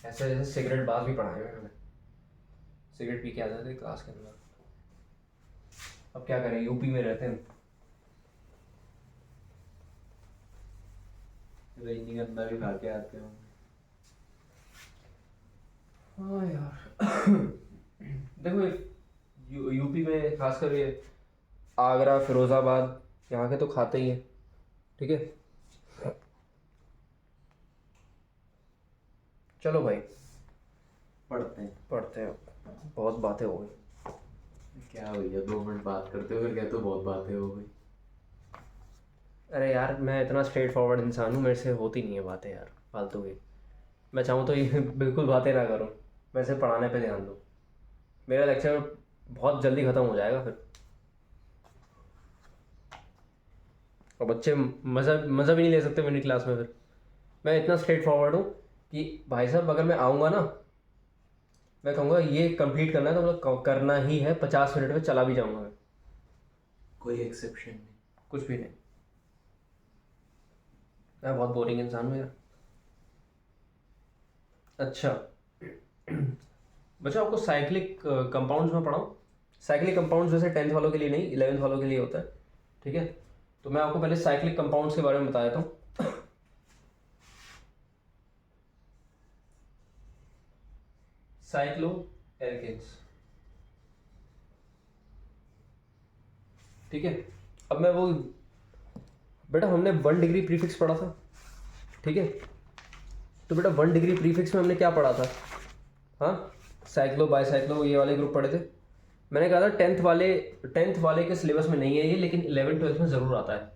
ऐसे ऐसे सिगरेट बाज भी पढ़ाए हुए हमें, सिगरेट पी के आ जाते थे क्लास के अंदर। अब क्या करें, यूपी में रहते हैं। रजनीगंधा भी खा के आते होंगे। हाँ यार। देखो यूपी में खासकर ये आगरा, फिरोजाबाद, यहाँ के तो खाते ही हैं, ठीक है। चलो भाई पढ़ते हैं। बहुत बातें हो गई। क्या भैया 2 मिनट बात करते हो फिर कहते हो बहुत बातें हो गई। अरे यार मैं इतना स्ट्रेट फॉरवर्ड इंसान हूँ, मेरे से होती नहीं है बातें यार फालतू की। मैं चाहूँ तो ये बिल्कुल बातें ना करूँ, मैं सिर्फ पढ़ाने पे ध्यान दूँ। मेरा लेक्चर बहुत जल्दी ख़त्म हो जाएगा फिर, और बच्चे मज़ा मज़ा भी नहीं ले सकते मेरी क्लास में फिर। मैं इतना स्ट्रेट फॉरवर्ड हूँ कि भाई साहब अगर मैं आऊँगा ना, मैं कहूँगा ये कंप्लीट करना है तो मतलब करना ही है, 50 मिनट में चला भी जाऊँगा मैं। कोई एक्सेप्शन नहीं। कुछ भी नहीं। मैं बहुत बोरिंग इंसान हूँ यार। अच्छा बच्चों, आपको साइक्लिक कंपाउंड्स में पढ़ाऊँ। साइक्लिक कंपाउंड्स वैसे 10th वालों के लिए नहीं, 11th वालों के लिए होता है, ठीक है। तो मैं आपको पहले साइक्लिक कंपाउंड्स के बारे में बता देता हूँ। साइक्लो एल्केन्स, ठीक है। अब मैं वो, बेटा हमने 1 डिग्री प्रीफिक्स पढ़ा था, ठीक है। तो बेटा 1 डिग्री प्रीफिक्स में हमने क्या पढ़ा था? हाँ, साइक्लो बाईसाइक्लो ये वाले ग्रुप पढ़े थे। मैंने कहा था 10th वाले के सिलेबस में नहीं है ये, लेकिन 11th-12th में ज़रूर आता है।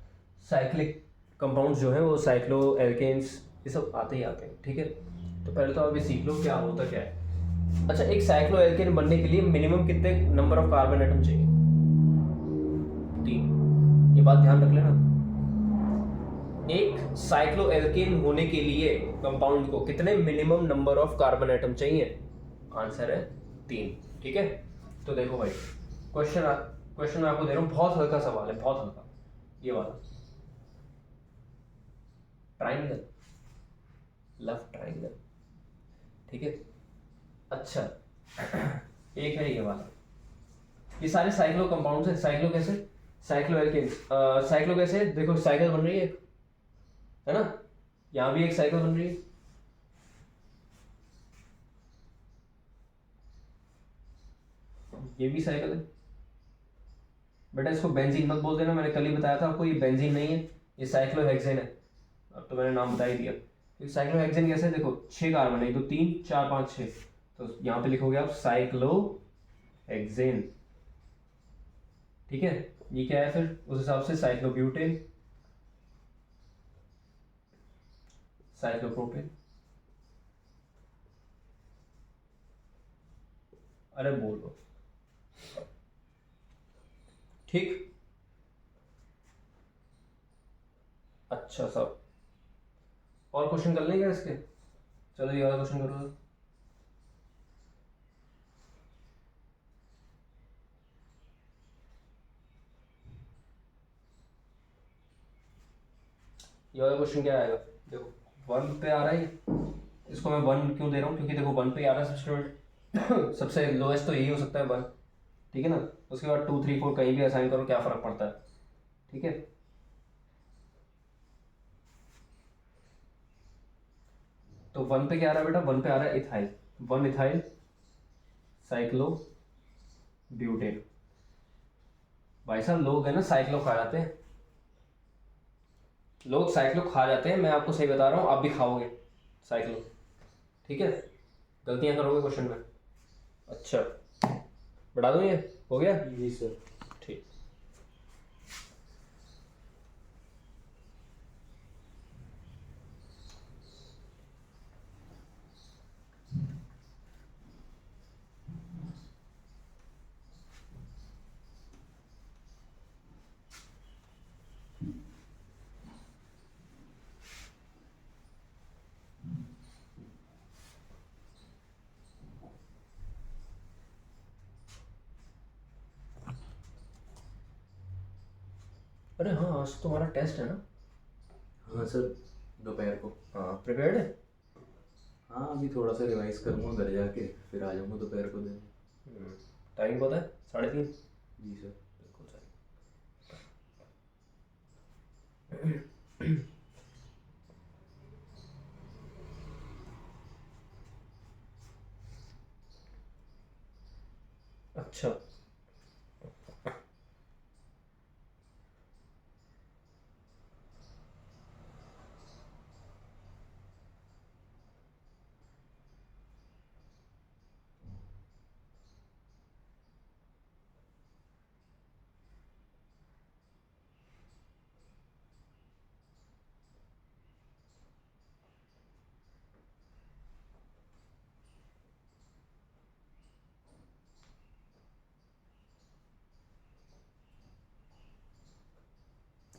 साइक्लिक कंपाउंड्स जो हैं वो साइक्लो एल्केन्स ये सब आते ही आते हैं, ठीक है। तो पहले तो आप ये सीख लो क्या होता क्या है। अच्छा, एक साइक्लो एल्केन बनने के लिए मिनिमम कितने नंबर ऑफ कार्बन एटम चाहिए? 3। ये बात ध्यान रख लेना। एक साइक्लो एल्केन होने के लिए कंपाउंड को कितने minimum number of carbon atom चाहिए? आंसर है 3, ठीक है। तो देखो भाई, क्वेश्चन मैं आपको दे रहा हूँ, बहुत हल्का सवाल है, बहुत हल्का। ये वाला ट्राइंगल, लव ट्राइंगल, ठीक है। अच्छा एक है ये वाला। ये सारे साइक्लो कंपाउंड्स हैं। साइक्लो कैसे? Cyclo alkanes. साइक्लो कैसे? देखो साइकिल बन रही है ना, यहाँ भी एक साइकिल बन रही है। ये भी साइकिल है। बेटा इसको बेंजीन मत बोल देना, मैंने कल ही बताया था आपको ये बेंजीन नहीं है, ये साइक्लोहेक्सेन है। अब तो मैंने नाम बता ही दिया। तो साइक्लोहेक्सेन कैसे है? देखो 6 कार्बन है, 1 2 3 4 5 6। तो यहाँ पे लिखोगे आप साइक्लोहेक्सेन, ठीक है। ये क्या है फिर उस हिसाब से? Cyclobutane, cyclopropane. अरे बोलो, ठीक। अच्छा सब और क्वेश्चन कर लेंगे इसके? चलो ये वाला क्वेश्चन करो। ये वाला क्वेश्चन क्या आएगा, देखो 1 पे आ रहा है, इसको मैं 1 क्यों दे रहा हूँ, क्योंकि देखो 1 पे आ रहा है सबसे लोएस्ट सबसे लोएस्ट तो यही हो सकता है 1, ठीक है ना। उसके बाद 2 3 4 कहीं भी असाइन करो, क्या फ़र्क पड़ता है, ठीक है। तो 1 पे क्या आ रहा है बेटा, 1 पे आ रहा है इथाइल, 1 इथाइल साइक्लो ब्यूटेन। भाई साहब लोग है ना साइक्लो खा जाते हैं, लोग साइक्लो खा जाते हैं, मैं आपको सही बता रहा हूँ, आप भी खाओगे साइक्लो, ठीक है। गलतियाँ करोगे क्वेश्चन में। अच्छा बढ़ा दूँ, ये हो गया। जी सर। ठीक। अरे हाँ, आज तुम्हारा टेस्ट है ना। हाँ सर, दोपहर को। हाँ प्रिपेयर्ड है। हाँ अभी थोड़ा सा रिवाइज करूँगा घर जाके, फिर आ जाऊँगा दोपहर को देने। टाइम पता है, 3:30। जी सर। बिल्कुल सही। अच्छा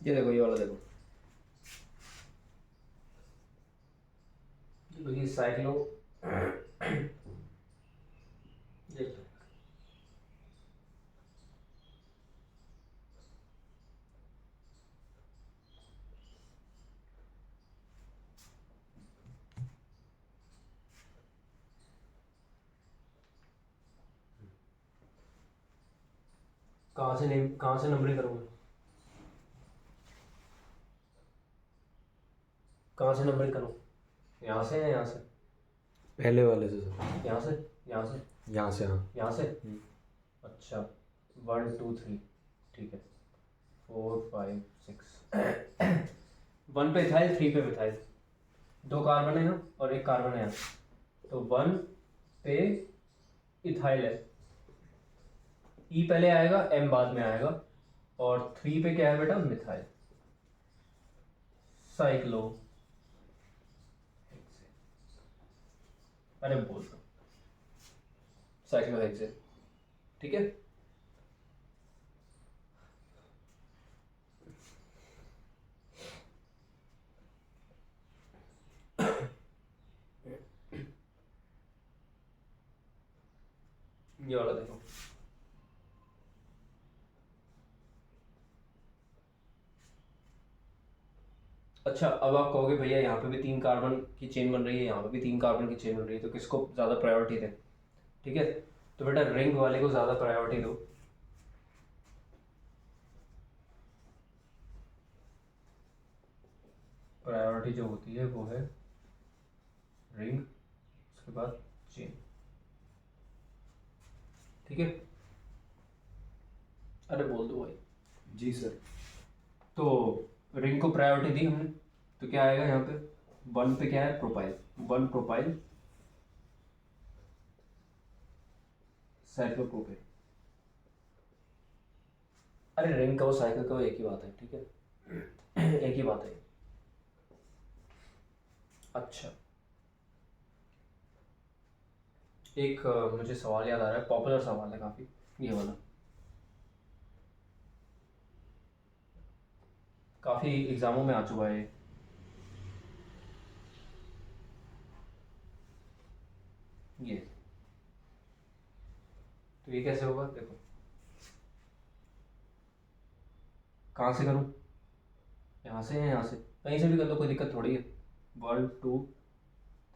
ये देखो, ये वाला देखो, ये साइक्लो ये कहाँ से नंबरिंग करूँगा, कहाँ से नंबरिंग करूँ, यहाँ से या यहाँ से, पहले वाले से सर। यहाँ से, यहाँ से, यहाँ से हाँ। यहाँ से। अच्छा 1 2 3, ठीक है, 4 5 6 1 पे इथाइल, 3 पे मिथाइल, 2 कार्बन है यहाँ और 1 कार्बन है यहाँ, तो 1 पे इथाइल है, ई पहले आएगा, एम बाद में आएगा, और 3 पे क्या है बेटा, मिथाइल साइक्लो, अरे बोल दो साइक्लोहेक्सेन, ठीक है। ये वाला देखो, अच्छा अब आप कहोगे भैया यहाँ पे भी 3 कार्बन की चेन बन रही है, यहाँ पे भी 3 कार्बन की चेन बन रही है, तो किसको ज़्यादा प्रायोरिटी दें, ठीक है। तो बेटा रिंग वाले को ज़्यादा प्रायोरिटी दो, प्रायोरिटी जो होती है वो है रिंग, उसके बाद चेन, ठीक है। अरे बोल दो भाई। जी सर। तो रिंग को प्रायोरिटी दी हमने, तो क्या आएगा यहाँ पे, 1 पे क्या है, प्रोपाइल, 1 प्रोपाइल साइक्लोप्रोपेन। अरे रिंग का वो साइकिल का वो एक ही बात है, ठीक है एक ही बात है। अच्छा एक मुझे सवाल याद आ रहा है, पॉपुलर सवाल है काफ़ी, ये वाला काफ़ी एग्जामों में आ चुका है ये। तो ये कैसे होगा, देखो कहाँ से करूँ, यहाँ से या यहाँ से, कहीं से भी कर लो, कोई दिक्कत थोड़ी है। 1 2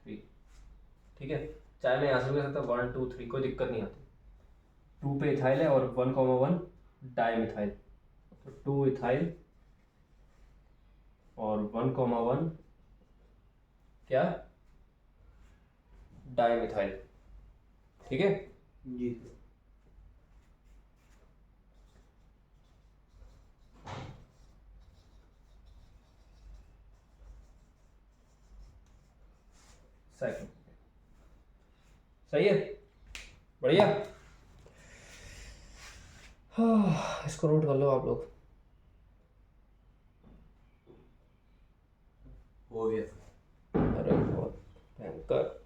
3, ठीक है। चाहे मैं यहाँ से भी कर सकता हूँ 1 2 3, कोई दिक्कत नहीं आती। 2 पे इथाइल है और 1,1 डाई मिथाइल, तो 2 इथाइल और 1,1 क्या, डाई मिथाइल, ठीक है। जी सर। सेकंड, सही है, बढ़िया। हाँ, इसको नोट कर लो आप लोग। हो गया सर। अरे बहुत भयंकर।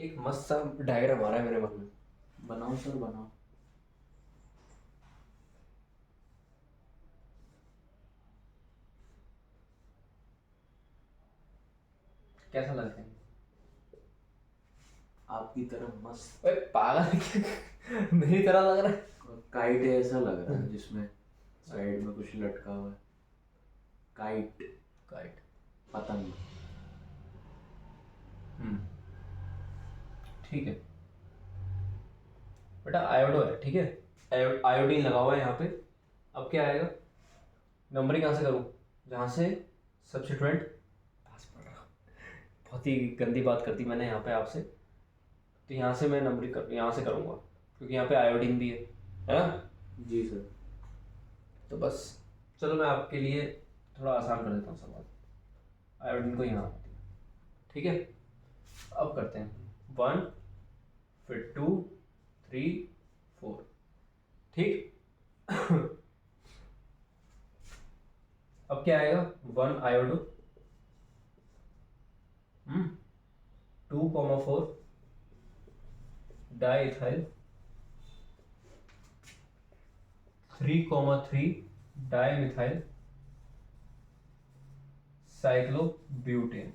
एक मस्त सा डायग्राम आ रहा है मेरे मन में। बनाओ सर बनाओ। कैसा लग रहा है? आपकी तरह मस्त। ओए पागल है क्या? मेरी तरह लग रहा है। काइट है ऐसा लग रहा है, जिसमें साइड में कुछ लटका हुआ है। काइट। काइट। पतंग। ठीक है बेटा, आयोडो है, ठीक है। आयोडीन लगा हुआ है यहाँ पे। अब क्या आएगा, नंबरिंग कहाँ से करूँ, जहाँ से सब्स्टिट्यूएंट पास पड़ रहा। बहुत ही गंदी बात कर दी मैंने यहाँ पे आपसे। तो यहाँ से मैं नंबरिंग यहाँ से करूँगा, क्योंकि यहाँ पे आयोडीन भी है ना। जी सर। तो बस चलो मैं आपके लिए थोड़ा आसान कर देता हूँ सवाल। आयोडीन को यहाँ, ठीक है। अब करते हैं 1 फिर 2 3 4, ठीक। अब क्या आएगा, 1 iodo, 2,4 di ethyl, 3,3 di methyl cyclobutane.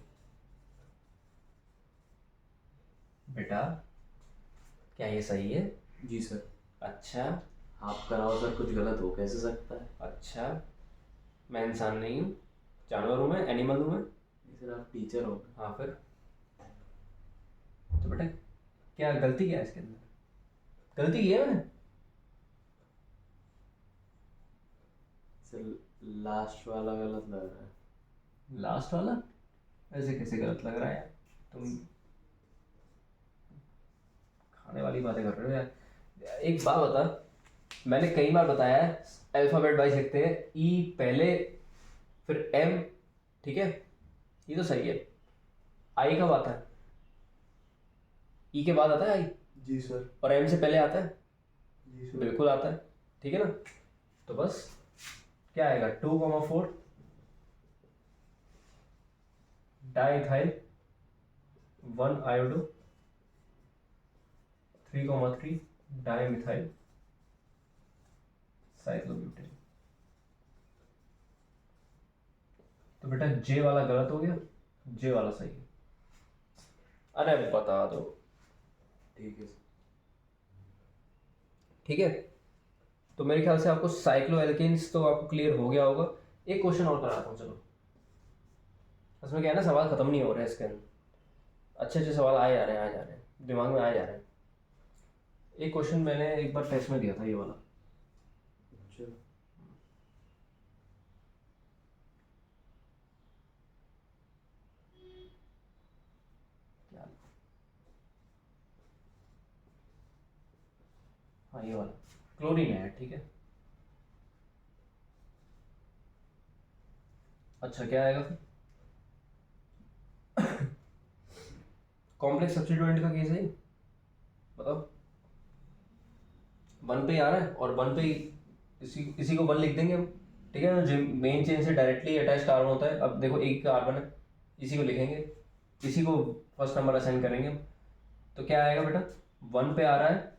बेटा क्या ये सही है? जी सर। अच्छा आप कराओ सर, कुछ गलत हो कैसे सकता है? अच्छा, मैं इंसान नहीं हूँ, जानवर हूँ मैं, एनिमल हूँ मैं। नहीं सर, आप टीचर हो। हाँ फिर, तो बेटा क्या गलती, क्या है इसके अंदर, गलती की है मैंने? सर लास्ट वाला गलत लग रहा है। लास्ट वाला ऐसे कैसे गलत लग रहा है यार? तुम खाने वाली बातें कर रहे हो यार। एक बात बता, मैंने कई बार बताया है अल्फाबेट वाइज लिखते हैं, ई पहले फिर एम, ठीक है, ये तो सही है। आई कब आता है? ई के बाद आता है आई, जी सर। और एम से पहले आता है? जी सर। बिल्कुल आता है, ठीक है ना। तो बस क्या आएगा, 2,4 डाइथाइल, 1 आयोडो, 3,3 डाइमिथाइल साइक्लोब्यूटेन। तो बेटा जे वाला गलत हो गया, जे वाला सही है। अरे बता दो। ठीक है सर। ठीक है, तो मेरे ख्याल से आपको साइक्लो एल्केन्स तो आपको क्लियर हो गया होगा। एक क्वेश्चन और कराता हूँ चलो। उसमें क्या है ना, सवाल खत्म नहीं हो रहे इसके अंदर, अच्छे अच्छे सवाल आए जा रहे हैं, आ जा रहे हैं, दिमाग में आए जा रहे हैं। एक क्वेश्चन मैंने एक बार टेस्ट में दिया था, ये वाला। अच्छा। हाँ ये वाला क्लोरीन है, ठीक है। अच्छा क्या आएगा फिर? कॉम्प्लेक्स सब्स्टिट्यूएंट का केस है ये? बताओ। 1 पे आ रहा है और 1 पे इसी को 1 लिख देंगे हम, ठीक है ना। जो मेन चेन से डायरेक्टली अटैच कार्बन होता है, अब देखो एक कार्बन है, इसी को लिखेंगे, इसी को फर्स्ट नंबर असाइन करेंगे हम। तो क्या आएगा बेटा? 1 पे आ रहा है,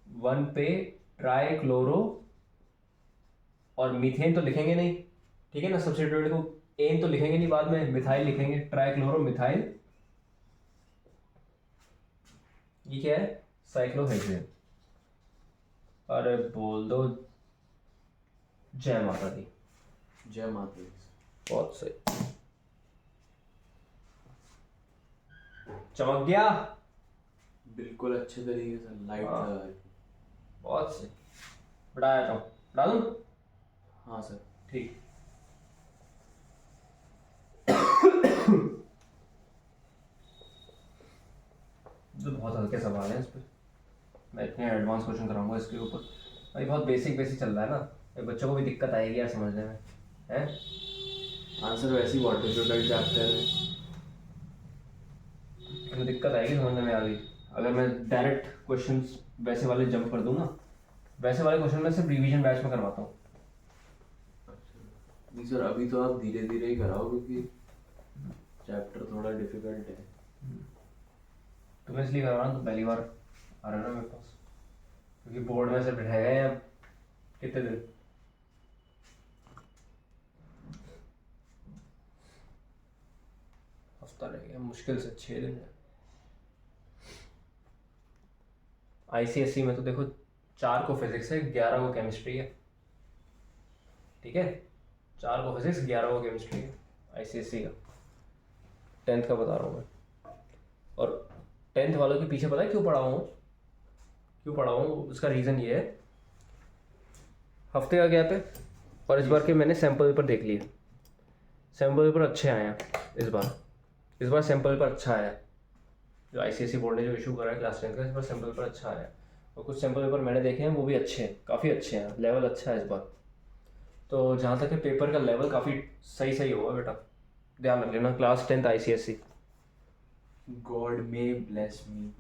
1 पे ट्राई क्लोरो, और मीथेन तो लिखेंगे नहीं, ठीक है ना। सब्स्टिट्यूएंट को एन तो लिखेंगे नहीं, बाद में मिथाइल लिखेंगे, ट्राई क्लोरो मिथाइल। ये क्या है? साइक्लोहेक्सेन। अरे बोल दो जय माता दी। जय माता दी। बहुत सही, चमक गया बिल्कुल अच्छे तरीके से लाइट हाँ। लगा के। बहुत सही। बढ़ाया था, बढ़ा दूं? हाँ सर। ठीक। तो बहुत हल्के सवाल हैं इस पे, मैं इतने एडवांस क्वेश्चन कराऊंगा इसके ऊपर। भाई बहुत बेसिक बेसिक चल रहा है ना, ये बच्चों को भी दिक्कत आएगी यार समझने में, हैं? आंसर वैसे ही वाटर प्रोडक्ट चैप्टर है, तुम्हें दिक्कत आएगी समझने में आगे। अगर मैं डायरेक्ट क्वेश्चंस वैसे वाले जंप कर दूँ ना, वैसे वाले क्वेश्चन मैं सिर्फ रिवीजन बैच में करवाता हूँ। नहीं सर अभी तो आप धीरे धीरे ही कराओ क्योंकि चैप्टर थोड़ा डिफिकल्ट है। तुम्हें इसलिए करवा रहा हूँ, तो पहली बार आ रहा है ना मेरे पास, क्योंकि बोर्ड में से बैठे गए हैं अब कितने दिन। हफ्ता रह गया, मुश्किल से 6 दिन है। आईसीएसई में तो देखो 4 को फिजिक्स है, 11 को केमिस्ट्री है, ठीक है। 4 को फिजिक्स, 11 को केमिस्ट्री है आईसीएसई का। 10th का बता रहा हूँ मैं। और 10th वालों के पीछे पता है क्यों पढ़ा हूँ? क्यों पढ़ा हूँ उसका रीज़न ये है, हफ्ते का गैप है, और इस बार के मैंने सैम्पल पेपर देख लिए। सैम्पल पेपर अच्छे आए हैं इस बार सैम्पल पेपर अच्छा आया है। जो आईसीएसई बोर्ड ने जो इशू करा है क्लास 10 का, इस बार सैम्पल पेपर अच्छा आया है। और कुछ सैम्पल पेपर मैंने देखे हैं वो भी अच्छे हैं, काफ़ी अच्छे हैं, लेवल अच्छा है इस बार। तो जहाँ तक है पेपर का लेवल काफ़ी सही होगा बेटा, ध्यान रख लेना। Class 10th ICSE. God may bless me.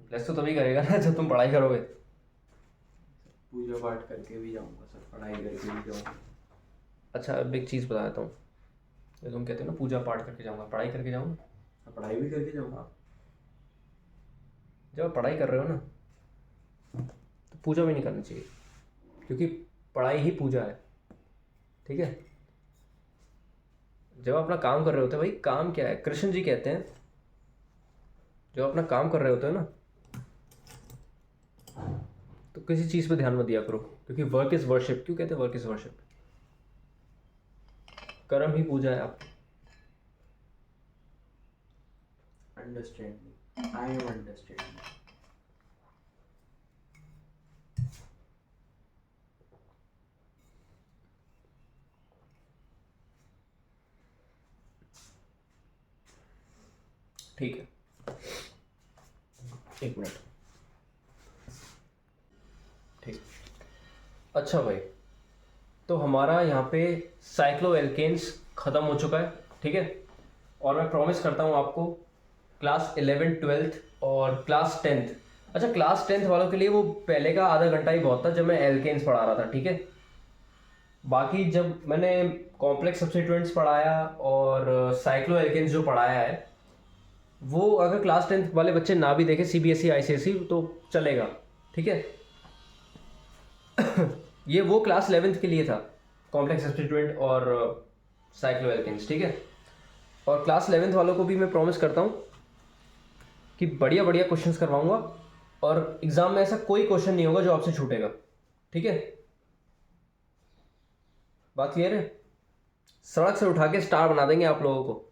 Bless तो तभी करेगा ना जब तुम पढ़ाई करोगे। पूजा पाठ करके भी जाऊंगा सर, पढ़ाई करके भी जाऊंगा। अच्छा अब एक चीज़ बता देता हूँ, जो तुम कहते हो ना पूजा पाठ करके जाऊँगा, पढ़ाई करके जाऊँगा। पढ़ाई भी करके जाऊंगा। हाँ, जब आप पढ़ाई कर रहे हो ना तो पूजा भी नहीं करनी चाहिए, क्योंकि पढ़ाई ही पूजा है, ठीक है। जब आप अपना काम कर रहे होते हो, भाई काम क्या है, कृष्ण जी कहते हैं जब अपना काम कर रहे होते हो ना तो किसी चीज़ पे ध्यान मत दिया करो, क्योंकि वर्क इज़ वर्शिप। क्यों कहते हैं वर्क इज़ वर्शिप? कर्म ही पूजा है आप। Understanding, I am understanding. ठीक है, एक मिनट। ठीक, अच्छा भाई, तो हमारा यहाँ पे साइक्लोएल्केन्स ख़त्म हो चुका है, ठीक है। और मैं प्रॉमिस करता हूँ आपको क्लास 11th 12th और क्लास 10th, अच्छा क्लास 10th वालों के लिए वो पहले का आधा घंटा ही बहुत था जब मैं एल्केन्स पढ़ा रहा था, ठीक है। बाकी जब मैंने कॉम्प्लेक्स सब्स्टिट्यूएंट्स पढ़ाया और साइक्लोएल्केन्स जो पढ़ाया है, वो अगर क्लास 10th वाले बच्चे ना भी देखें सीबीएसई आईसीएसई तो चलेगा, ठीक है। ये वो क्लास 11th के लिए था, कॉम्प्लेक्स सब्स्टिट्यूएंट और साइक्लोएल्केन्स, ठीक है। और क्लास 11th वालों को भी मैं प्रॉमिस करता हूँ कि बढ़िया बढ़िया क्वेश्चंस करवाऊंगा, और एग्जाम में ऐसा कोई क्वेश्चन नहीं होगा जो आपसे छूटेगा, ठीक है। बात क्लियर है? सड़क से उठा के स्टार बना देंगे आप लोगों को।